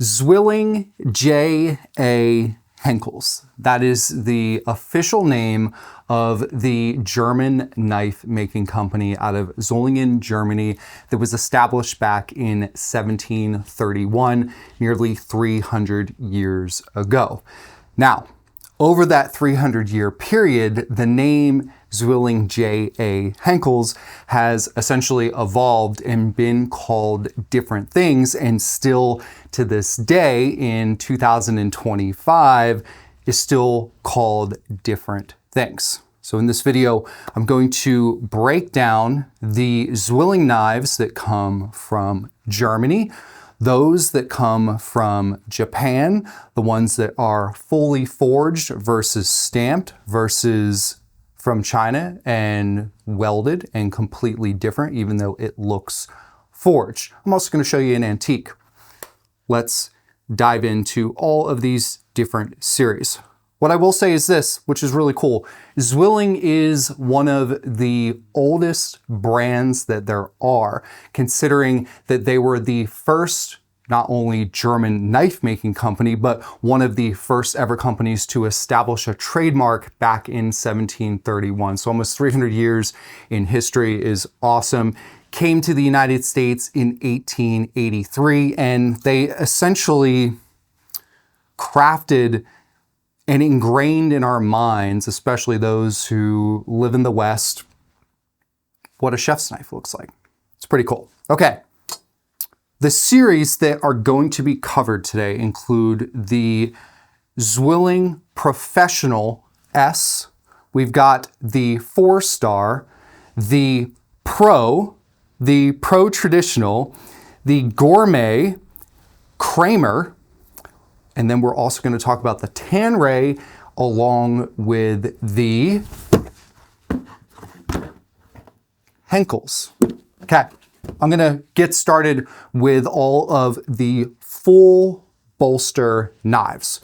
Zwilling J.A. Henckels. That is the official name of the German knife making company out of Solingen, Germany, that was established back in 1731, nearly 300 years ago. Now, over that 300-year period, the name Zwilling J.A. Henckels has essentially evolved and been called different things, and still to this day in 2025 is still called different things. So in this video, I'm going to break down the Zwilling knives that come from Germany, those that come from Japan, the ones that are fully forged versus stamped versus from China and welded and completely different, even though it looks forged. I'm also going to show you an antique. Let's dive into all of these different series. What I will say is this, which is really cool. Zwilling is one of the oldest brands that there are, considering that they were the first not only German knife making company, but one of the first ever companies to establish a trademark back in 1731. So almost 300 years in history is awesome. Came to the United States in 1883, and they essentially crafted and ingrained in our minds, especially those who live in the West, what a chef's knife looks like. It's pretty cool. Okay. The series that are going to be covered today include the Zwilling Professional S. We've got the 4-star, the Pro Traditional, the Gourmet, Kramer, and then we're also going to talk about the Tanrei along with the Henckels. Okay, I'm going to get started with all of the full bolster knives.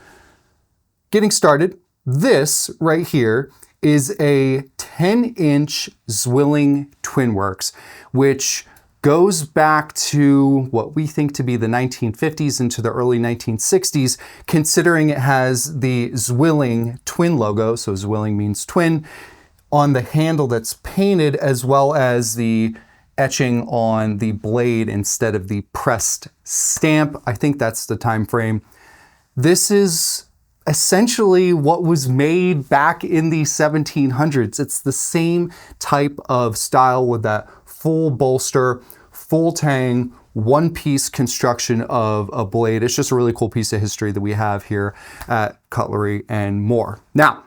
Getting started, this right here is a 10-inch Zwilling Twinworks, which goes back to what we think to be the 1950s into the early 1960s, considering it has the Zwilling twin logo, so Zwilling means twin, on the handle that's painted, as well as the etching on the blade instead of the pressed stamp. I think that's the time frame. This is essentially what was made back in the 1700s. It's the same type of style with that full bolster, full tang, one-piece construction of a blade. It's just a really cool piece of history that we have here at Cutlery and more. Now,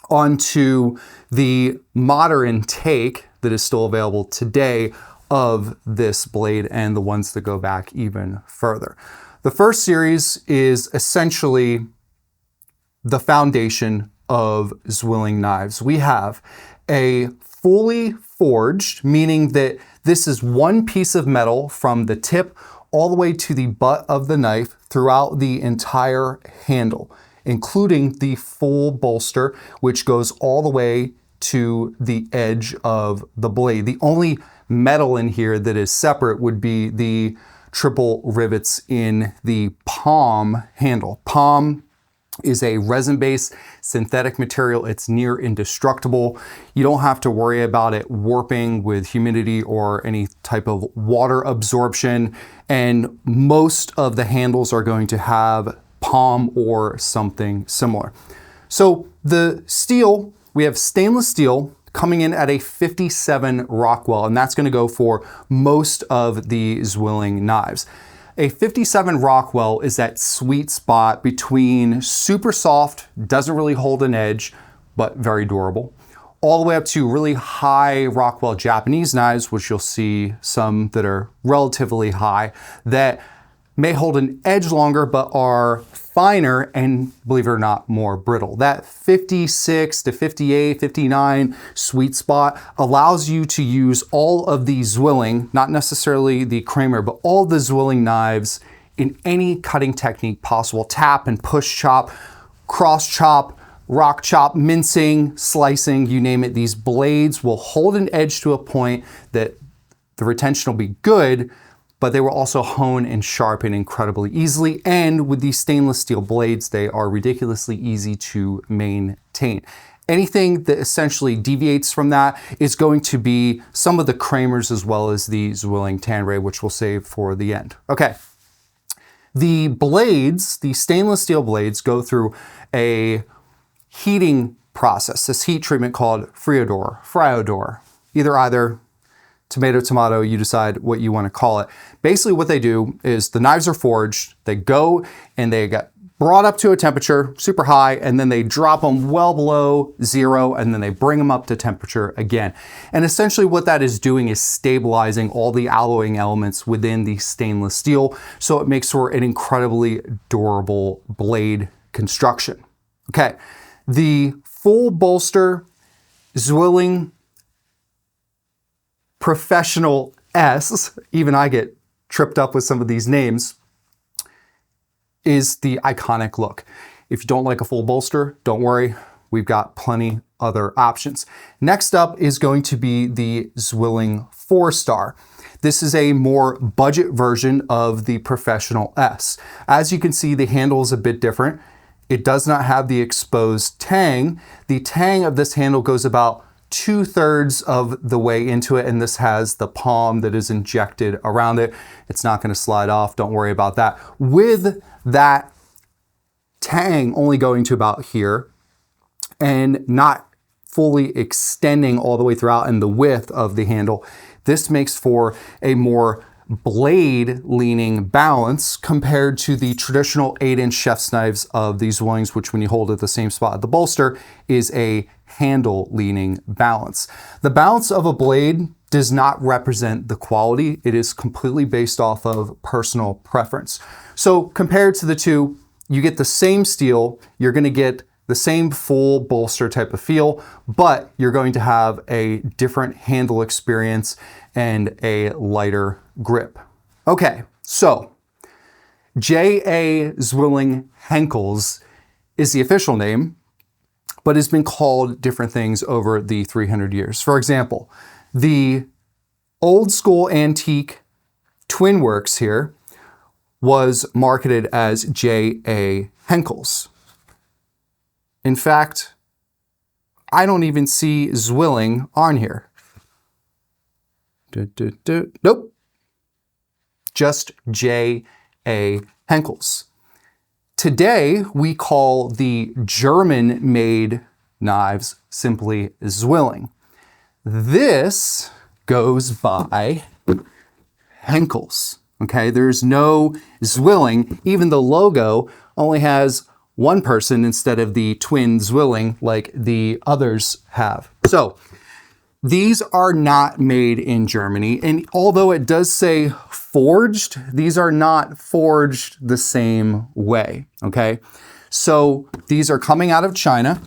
on to the modern take that is still available today of this blade and the ones that go back even further. The first series is essentially the foundation of Zwilling knives. We have a fully forged, meaning that this is one piece of metal from the tip all the way to the butt of the knife throughout the entire handle, including the full bolster, which goes all the way to the edge of the blade. The only metal in here that is separate would be the triple rivets in the palm handle. Palm is a resin-based synthetic material. It's near indestructible. You don't have to worry about it warping with humidity or any type of water absorption. And most of the handles are going to have palm or something similar. So the steel, we have stainless steel coming in at a 57 Rockwell, and that's going to go for most of the Zwilling knives. A 57 Rockwell is that sweet spot between super soft, doesn't really hold an edge, but very durable, all the way up to really high Rockwell Japanese knives, which you'll see some that are relatively high, that may hold an edge longer, but are finer and, believe it or not, more brittle. That 56 to 58, 59 sweet spot allows you to use all of the Zwilling, not necessarily the Kramer, but all the Zwilling knives in any cutting technique possible. Tap and push chop, cross chop, rock chop, mincing, slicing, you name it. These blades will hold an edge to a point that the retention will be good, but they will also hone and sharpen incredibly easily. And with these stainless steel blades, they are ridiculously easy to maintain. Anything that essentially deviates from that is going to be some of the Kramers as well as the Zwilling Tanrei, which we'll save for the end. Okay. The blades, the stainless steel blades, go through a heating process, this heat treatment called friodor, either, tomato, you decide what you want to call it. Basically what they do is the knives are forged, they go and they get brought up to a temperature super high, and then they drop them well below zero, and then they bring them up to temperature again. And essentially what that is doing is stabilizing all the alloying elements within the stainless steel, so it makes for an incredibly durable blade construction. Okay, the full bolster Zwilling Professional S, even I get tripped up with some of these names, is the iconic look. If you don't like a full bolster, don't worry, we've got plenty other options. Next up is going to be the Zwilling 4-star. This is a more budget version of the Professional S. As you can see, the handle is a bit different. It does not have the exposed tang. The tang of this handle goes about 2/3 of the way into it, and this has the palm that is injected around it. It's not going to slide off, don't worry about that. With that tang only going to about here and not fully extending all the way throughout in the width of the handle, this makes for a more blade leaning balance compared to the traditional 8-inch chef's knives of these Zwillings, which when you hold at the same spot of the bolster is a handle leaning balance. The balance of a blade does not represent the quality. It is completely based off of personal preference. So compared to the two, you get the same steel, you're going to get the same full bolster type of feel, but you're going to have a different handle experience and a lighter grip. Okay, so J.A. Zwilling Henckels is the official name, but has been called different things over the 300 years. For example, the old school antique Twinworks here was marketed as J.A. Henckels. In fact, I don't even see Zwilling on here. Nope. Just J.A. Henckels. Today, we call the German-made knives simply Zwilling. This goes by Henckels. Okay, there's no Zwilling. Even the logo only has one person instead of the twin Zwilling like the others have. So these are not made in Germany, and although it does say forged, these are not forged the same way, okay? So these are coming out of China.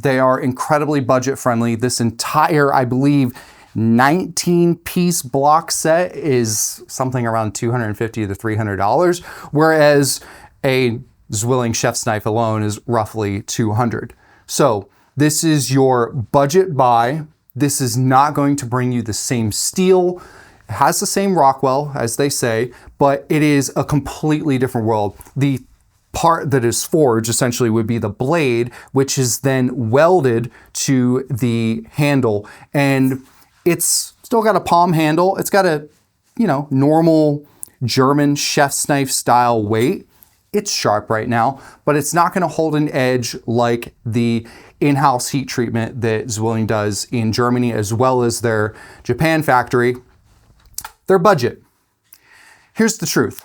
They are incredibly budget friendly. This entire, I believe, 19-piece block set is something around $250 to $300, whereas a Zwilling chef's knife alone is roughly $200. So this is your budget buy. This is not going to bring you the same steel. It has the same Rockwell, as they say, but it is a completely different world. The part that is forged essentially would be the blade, which is then welded to the handle. And it's still got a palm handle. It's got a, normal German chef's knife style weight. It's sharp right now, but it's not going to hold an edge like the in-house heat treatment that Zwilling does in Germany, as well as their Japan factory. Their budget. Here's the truth.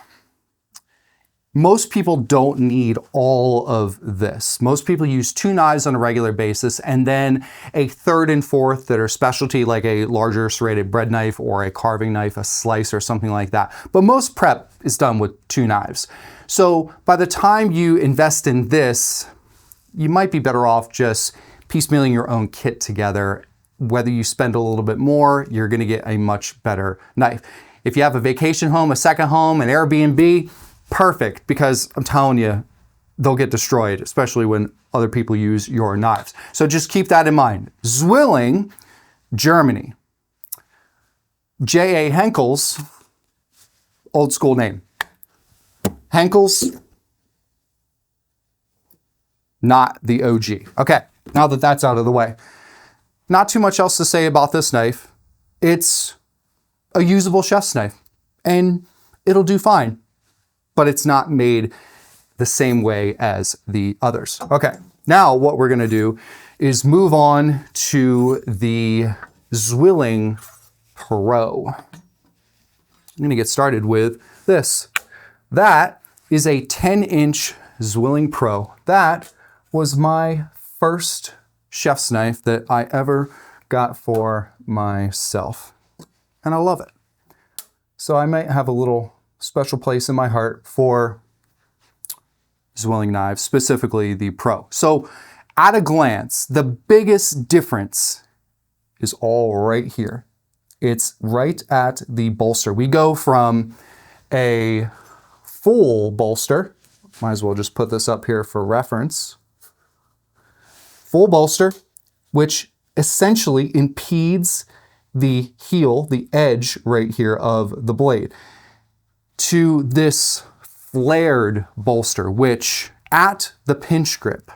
Most people don't need all of this. Most people use 2 knives on a regular basis and then a third and fourth that are specialty, like a larger serrated bread knife or a carving knife, a slice or something like that. But most prep is done with 2 knives. So by the time you invest in this, you might be better off just piecemealing your own kit together. Whether you spend a little bit more, you're going to get a much better knife. If you have a vacation home, a second home, an Airbnb, perfect, because I'm telling you, they'll get destroyed, especially when other people use your knives. So just keep that in mind. Zwilling, Germany. J.A. Henckels, old school name. Henckels, not the OG. Okay, now that that's out of the way. Not too much else to say about this knife. It's a usable chef's knife and it'll do fine, but it's not made the same way as the others. Okay, now what we're gonna do is move on to the Zwilling Pro. I'm gonna get started with this. That is a 10-inch Zwilling Pro. That was my first chef's knife that I ever got for myself. And I love it. So I might have a little special place in my heart for Zwilling knives, specifically the Pro. So at a glance, the biggest difference is all right here. It's right at the bolster. We go from a full bolster, might as well just put this up here for reference. Full bolster, which essentially impedes the heel, the edge right here of the blade, to this flared bolster, which at the pinch grip,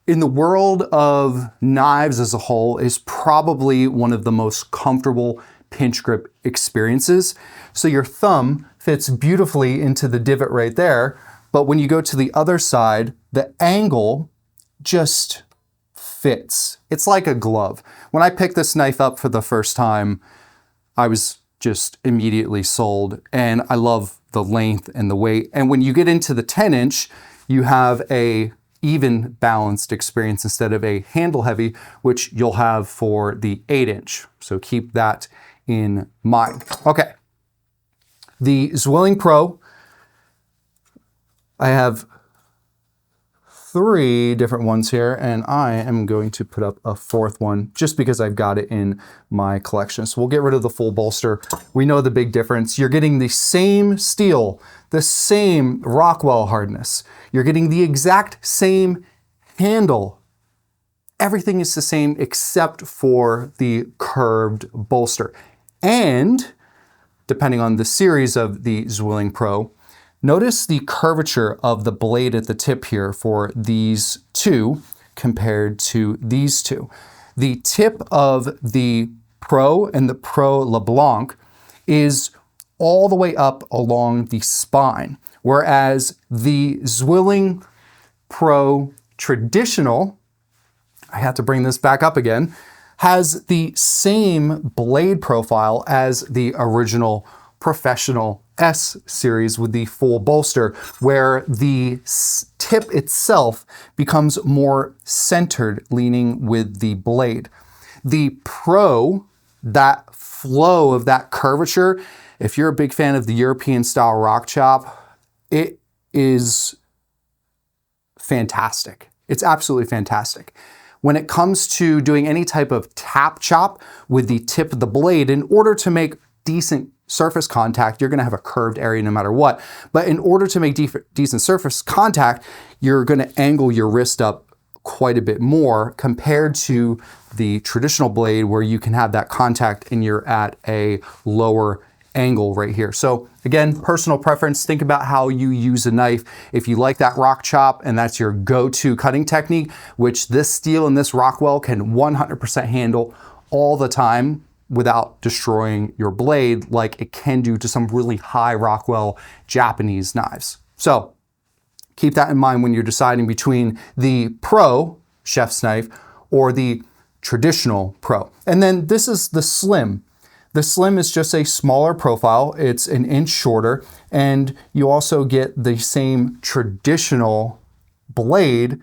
in the world of knives as a whole, is probably one of the most comfortable pinch grip experiences. So your thumb fits beautifully into the divot right there, but when you go to the other side, the angle just fits. It's like a glove. When I picked this knife up for the first time, I was just immediately sold, and I love the length and the weight. And when you get into the 10-inch, you have a even balanced experience instead of a handle heavy, which you'll have for the 8-inch. So keep that in mind. Okay, the Zwilling Pro, I have 3 different ones here, and I am going to put up a 4th one just because I've got it in my collection. So we'll get rid of the full bolster. We know the big difference. You're getting the same steel, the same Rockwell hardness. You're getting the exact same handle. Everything is the same except for the curved bolster. And depending on the series of the Zwilling Pro, notice the curvature of the blade at the tip here for these two compared to these two. The tip of the Pro and the Pro LeBlanc is all the way up along the spine, whereas the Zwilling Pro Traditional, I have to bring this back up again, has the same blade profile as the original Professional S series with the full bolster, where the tip itself becomes more centered, leaning with the blade. The Pro, that flow of that curvature, if you're a big fan of the European style rock chop, it is fantastic. It's absolutely fantastic. When it comes to doing any type of tap chop with the tip of the blade, in order to make decent surface contact, you're gonna have a curved area no matter what. But in order to make decent surface contact, you're gonna angle your wrist up quite a bit more compared to the traditional blade where you can have that contact and you're at a lower angle right here. So again, personal preference. Think about how you use a knife. If you like that rock chop and that's your go-to cutting technique, which this steel and this Rockwell can 100% handle all the time without destroying your blade like it can do to some really high Rockwell Japanese knives. So keep that in mind when you're deciding between the Pro chef's knife or the traditional Pro. And then this is the Slim. The Slim is just a smaller profile. It's an inch shorter, and you also get the same traditional blade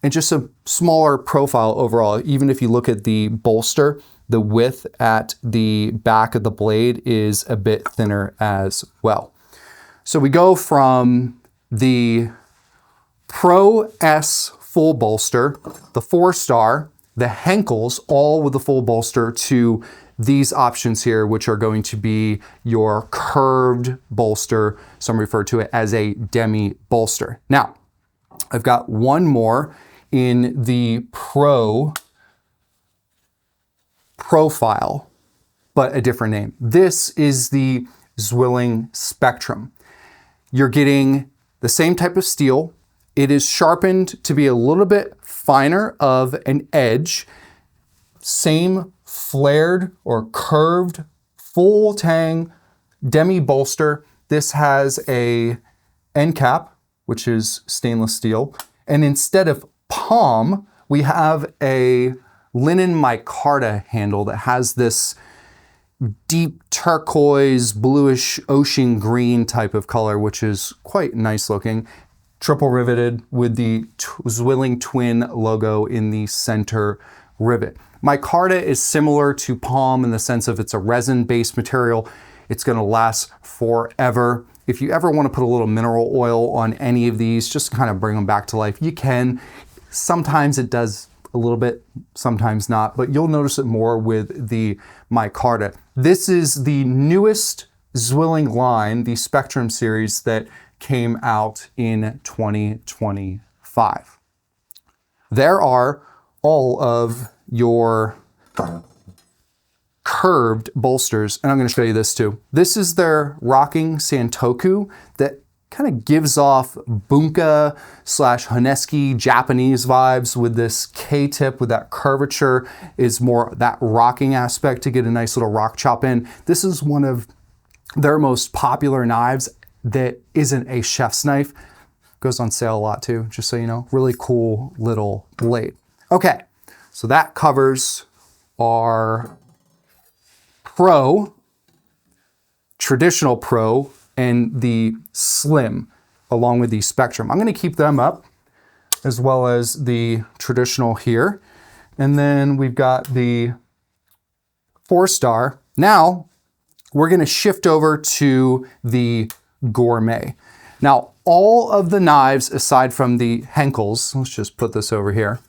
and just a smaller profile overall. Even if you look at the bolster, the width at the back of the blade is a bit thinner as well. So we go from the Pro S full bolster, the 4-star, the Henckels, all with the full bolster, to these options here, which are going to be your curved bolster. Some refer to it as a demi bolster. Now, I've got one more in the Pro profile, but a different name. This is the Zwilling Spectrum. You're getting the same type of steel. It is sharpened to be a little bit finer of an edge. Same flared or curved full tang demi bolster. This has a end cap, which is stainless steel. And instead of palm, we have a linen micarta handle that has this deep turquoise, bluish ocean green type of color, which is quite nice looking. Triple riveted with the Zwilling twin logo in the center rivet. Micarta is similar to palm in the sense of it's a resin-based material. It's going to last forever. If you ever want to put a little mineral oil on any of these, just kind of bring them back to life, you can. Sometimes it does a little bit, sometimes not, but you'll notice it more with the micarta. This is the newest Zwilling line, the Spectrum series that came out in 2025. There are all of your curved bolsters, and I'm going to show you this too. This is their rocking Santoku that kind of gives off bunka / Honeski Japanese vibes with this K-tip with that curvature is more that rocking aspect to get a nice little rock chop in. This is one of their most popular knives that isn't a chef's knife. Goes on sale a lot too, just so you know. Really cool little blade. Okay, so that covers our Pro, traditional Pro, and the Slim, along with the Spectrum. I'm going to keep them up, as well as the traditional here. And then we've got the 4-star. Now, we're going to shift over to the Gourmet. Now, all of the knives, aside from the Henckels, let's just put this over here,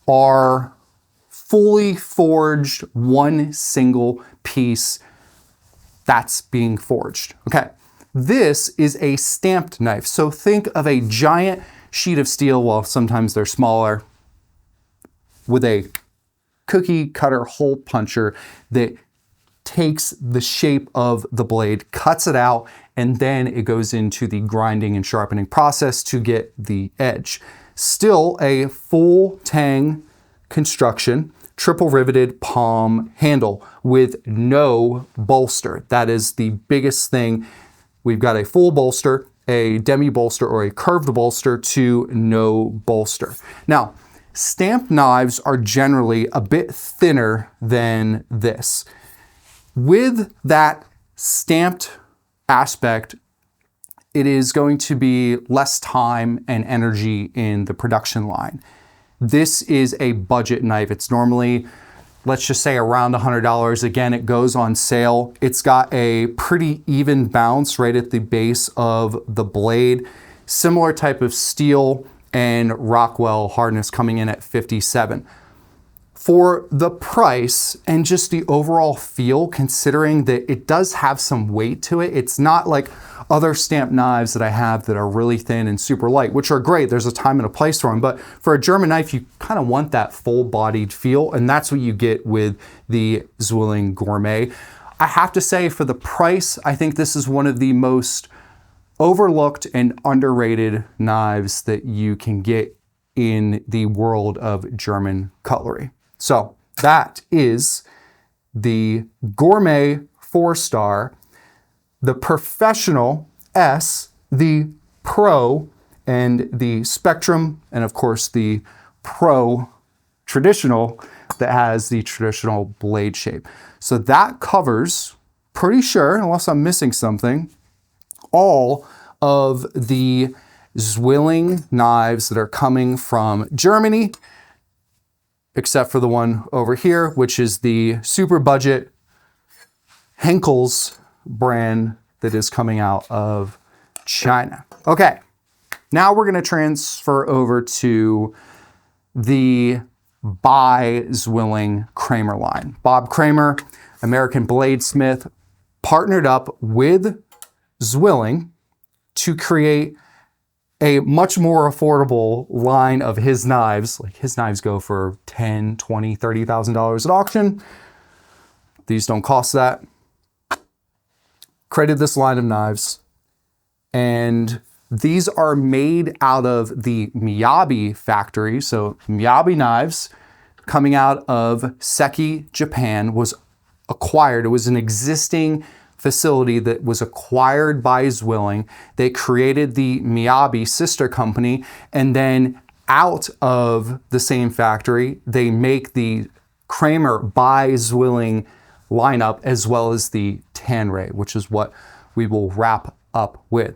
are fully forged, one single piece that's being forged. Okay. This is a stamped knife. So think of a giant sheet of steel, well, sometimes they're smaller, with a cookie cutter hole puncher that takes the shape of the blade, cuts it out, and then it goes into the grinding and sharpening process to get the edge. Still a full tang construction, triple riveted palm handle with no bolster. That is the biggest thing. We've got a full bolster, a demi bolster, or a curved bolster to no bolster. Now, stamped knives are generally a bit thinner than this. With that stamped aspect, it is going to be less time and energy in the production line. This is a budget knife. It's normally, let's just say, around $100. Again, it goes on sale. It's got a pretty even bounce right at the base of the blade. Similar type of steel and Rockwell hardness coming in at 57. For the price and just the overall feel, considering that it does have some weight to it, it's not like other stamped knives that I have that are really thin and super light, which are great. There's a time and a place for them. But for a German knife, you kind of want that full-bodied feel, and that's what you get with the Zwilling Gourmet. I have to say, for the price, I think this is one of the most overlooked and underrated knives that you can get in the world of German cutlery. So that is the Gourmet 4-star, the Professional S, the Pro, and the Spectrum, and of course the Pro Traditional that has the traditional blade shape. So that covers, pretty sure, unless I'm missing something, all of the Zwilling knives that are coming from Germany, except for the one over here, which is the super budget Henckels brand that is coming out of China. Okay, now we're going to transfer over to the by Zwilling Kramer line. Bob Kramer, American bladesmith, partnered up with Zwilling to create a much more affordable line of his knives. Like, his knives go for $10,000, $20,000, $30,000 at auction. These don't cost that. created this line of knives, and these are made out of the Miyabi factory. So Miyabi knives coming out of Seki, Japan, was acquired. It was an existing facility that was acquired by Zwilling. They created the Miyabi sister company, and then out of the same factory, they make the Kramer by Zwilling lineup, as well as the Tanrei, which is what we will wrap up with.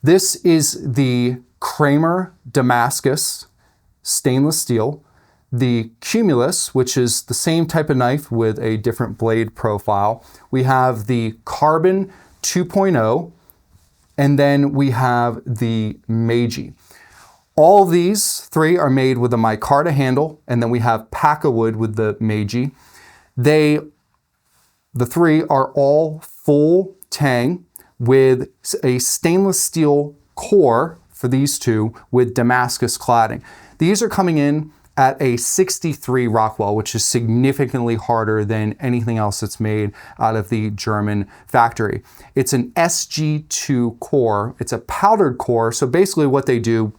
This is the Kramer Damascus stainless steel, the Cumulus, which is the same type of knife with a different blade profile. We have the Carbon 2.0, and then we have the Meiji. All of these three are made with a micarta handle, and then we have Pakka wood with the Meiji. The three are all full tang with a stainless steel core for these two with Damascus cladding. These are coming in at a 63 Rockwell, which is significantly harder than anything else that's made out of the German factory. It's an SG2 core. It's a powdered core. So basically what they do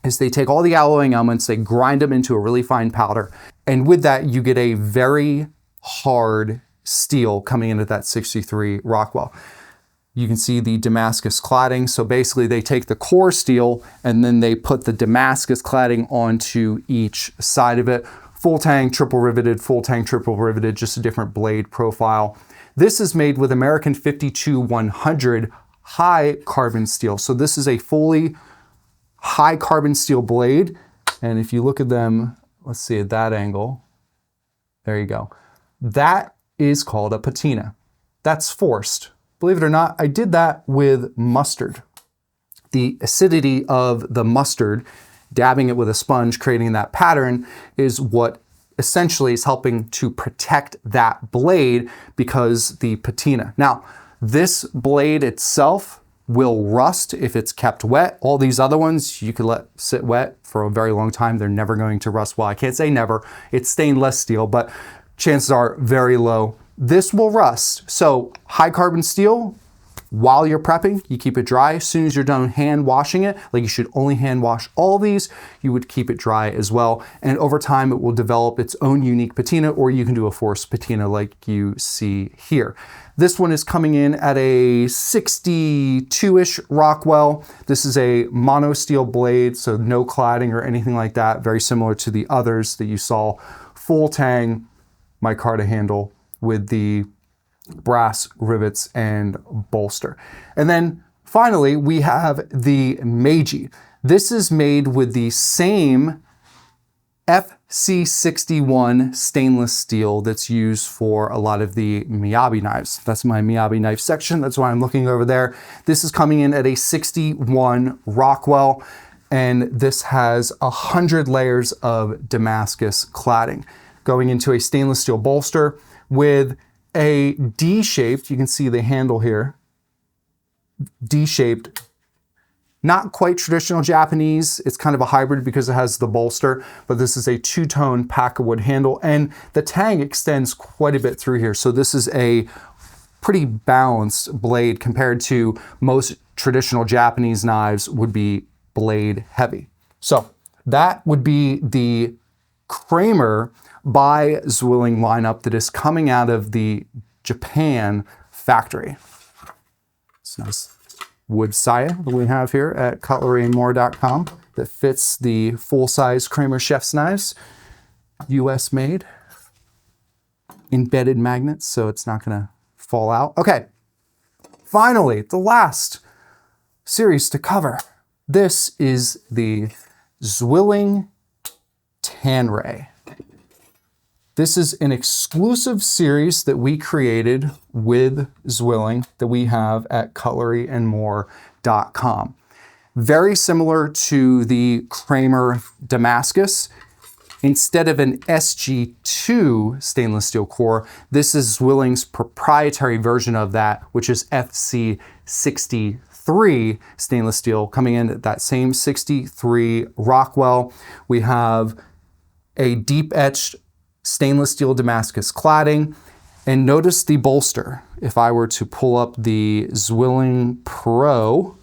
is they take all the alloying elements, they grind them into a really fine powder. And with that, you get a very hard steel coming in at that 63 Rockwell. You can see the Damascus cladding. So basically they take the core steel and then they put the Damascus cladding onto each side of it. Full tang, triple riveted, full tang, triple riveted, just a different blade profile. This is made with American 52-100 high carbon steel. So this is a fully high carbon steel blade. And if you look at them, let's see at that angle, there you go. That is called a patina. That's forced. Believe it or not, I did that with mustard. The acidity of the mustard, dabbing it with a sponge, creating that pattern, is what essentially is helping to protect that blade because the patina. Now, this blade itself will rust if it's kept wet. All these other ones you could let sit wet for a very long time. They're never going to rust. Well, I can't say never. It's stainless steel, but chances are very low. This will rust. So high carbon steel, while you're prepping, you keep it dry. As soon as you're done hand washing it, like you should only hand wash all these, you would keep it dry as well. And over time, it will develop its own unique patina, or you can do a forced patina like you see here. This one is coming in at a 62-ish Rockwell. This is a mono steel blade, so no cladding or anything like that. Very similar to the others that you saw. Full tang, micarta handle with the brass rivets and bolster. And then finally, we have the Meiji. This is made with the same FC61 stainless steel that's used for a lot of the Miyabi knives. That's my Miyabi knife section. That's why I'm looking over there. This is coming in at a 61 Rockwell, and this has 100 layers of Damascus cladding going into a stainless steel bolster with a D-shaped, you can see the handle here, D-shaped, not quite traditional Japanese. It's kind of a hybrid because it has the bolster, but this is a two-tone Pakka wood handle, and the tang extends quite a bit through here. So this is a pretty balanced blade compared to most traditional Japanese knives would be blade heavy. So that would be the Kramer by Zwilling lineup that is coming out of the Japan factory. It's nice wood saya that we have here at cutlerymore.com that fits the full-size Kramer chef's knives, US made, embedded magnets, so it's not gonna fall out. Okay, finally, the last series to cover. This is the Zwilling Tanrei. This is an exclusive series that we created with Zwilling that we have at cutlerymore.com. Very similar to the Kramer Damascus. Instead of an SG2 stainless steel core, this is Zwilling's proprietary version of that, which is FC63 stainless steel, coming in at that same 63 Rockwell. We have a deep etched stainless steel Damascus cladding, and notice the bolster. if I were to pull up the Zwilling Pro,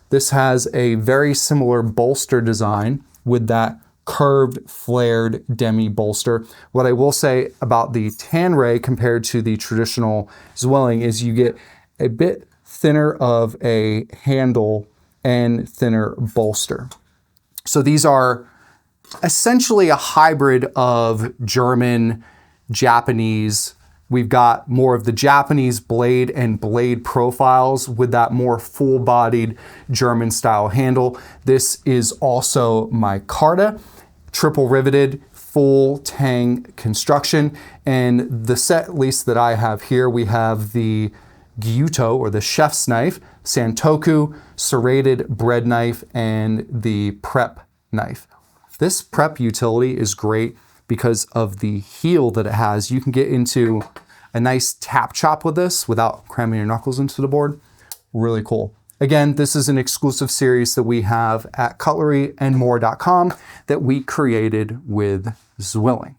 this has a very similar bolster design with that curved, flared demi bolster. What I will say about the Tanrei compared to the traditional Zwilling is you get a bit thinner of a handle and thinner bolster. So these are essentially a hybrid of German, Japanese. We've got more of the Japanese blade and blade profiles with that more full-bodied German style handle. This is also micarta, triple riveted, full tang construction. And the set least that I have here, we have the gyuto, or the chef's knife, santoku, serrated bread knife, and the prep knife. This prep utility is great because of the heel that it has. You can get into a nice tap chop with this without cramming your knuckles into the board. Really cool. Again, this is an exclusive series that we have at cutleryandmore.com that we created with Zwilling.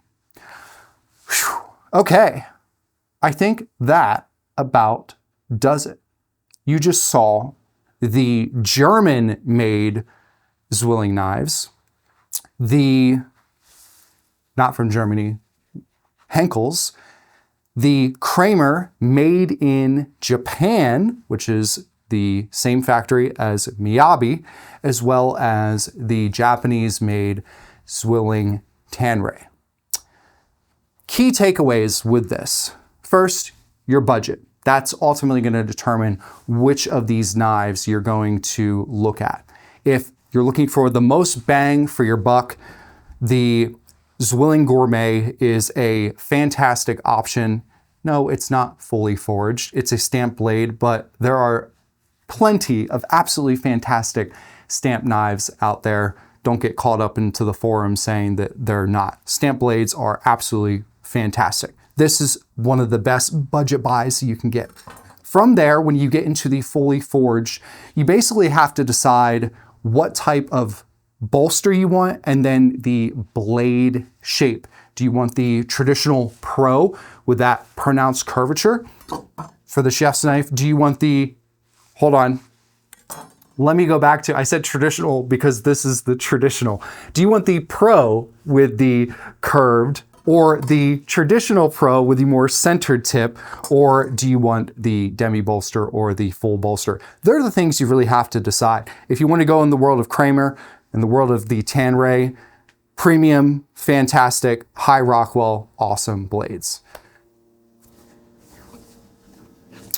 Whew. Okay, I think that about does it. You just saw the German-made Zwilling knives, the, not from Germany, Henckels, the Kramer made in Japan, which is the same factory as Miyabi, as well as the Japanese-made Zwilling Tanrei. Key takeaways with this. First, your budget. That's ultimately going to determine which of these knives you're going to look at. If you're looking for the most bang for your buck, the Zwilling Gourmet is a fantastic option. No, it's not fully forged. It's a stamped blade, but there are plenty of absolutely fantastic stamped knives out there. Don't get caught up into the forum saying that they're not. Stamped blades are absolutely fantastic. This is one of the best budget buys you can get. From there, when you get into the fully forged, you basically have to decide what type of bolster you want and then the blade shape. Do you want the traditional pro with that pronounced curvature for the chef's knife? Do you want the, hold on, let me go back to, I said traditional because this is the traditional. Do you want the pro with the curved, or the traditional pro with the more centered tip, or do you want the demi bolster or the full bolster? They're the things you really have to decide. If you want to go in the world of Kramer, in the world of the Tanrei, premium, fantastic, high Rockwell, awesome blades.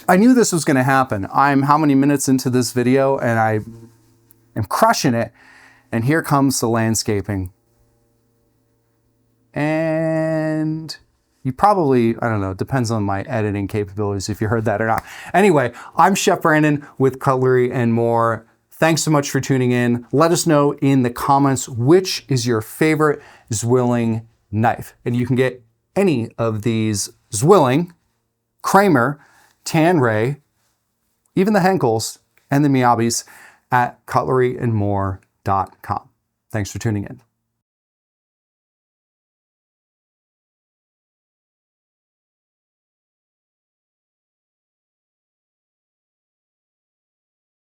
I knew this was going to happen. I'm how many minutes into this video and I am crushing it, and here comes the landscaping. And you probably, I don't know, it depends on my editing capabilities if you heard that or not. Anyway, I'm Chef Brandon with Cutlery and More. Thanks so much for tuning in. Let us know in the comments which is your favorite Zwilling knife. And you can get any of these Zwilling, Kramer, Tanrei, even the Henckels and the Miyabis at cutleryandmore.com. Thanks for tuning in.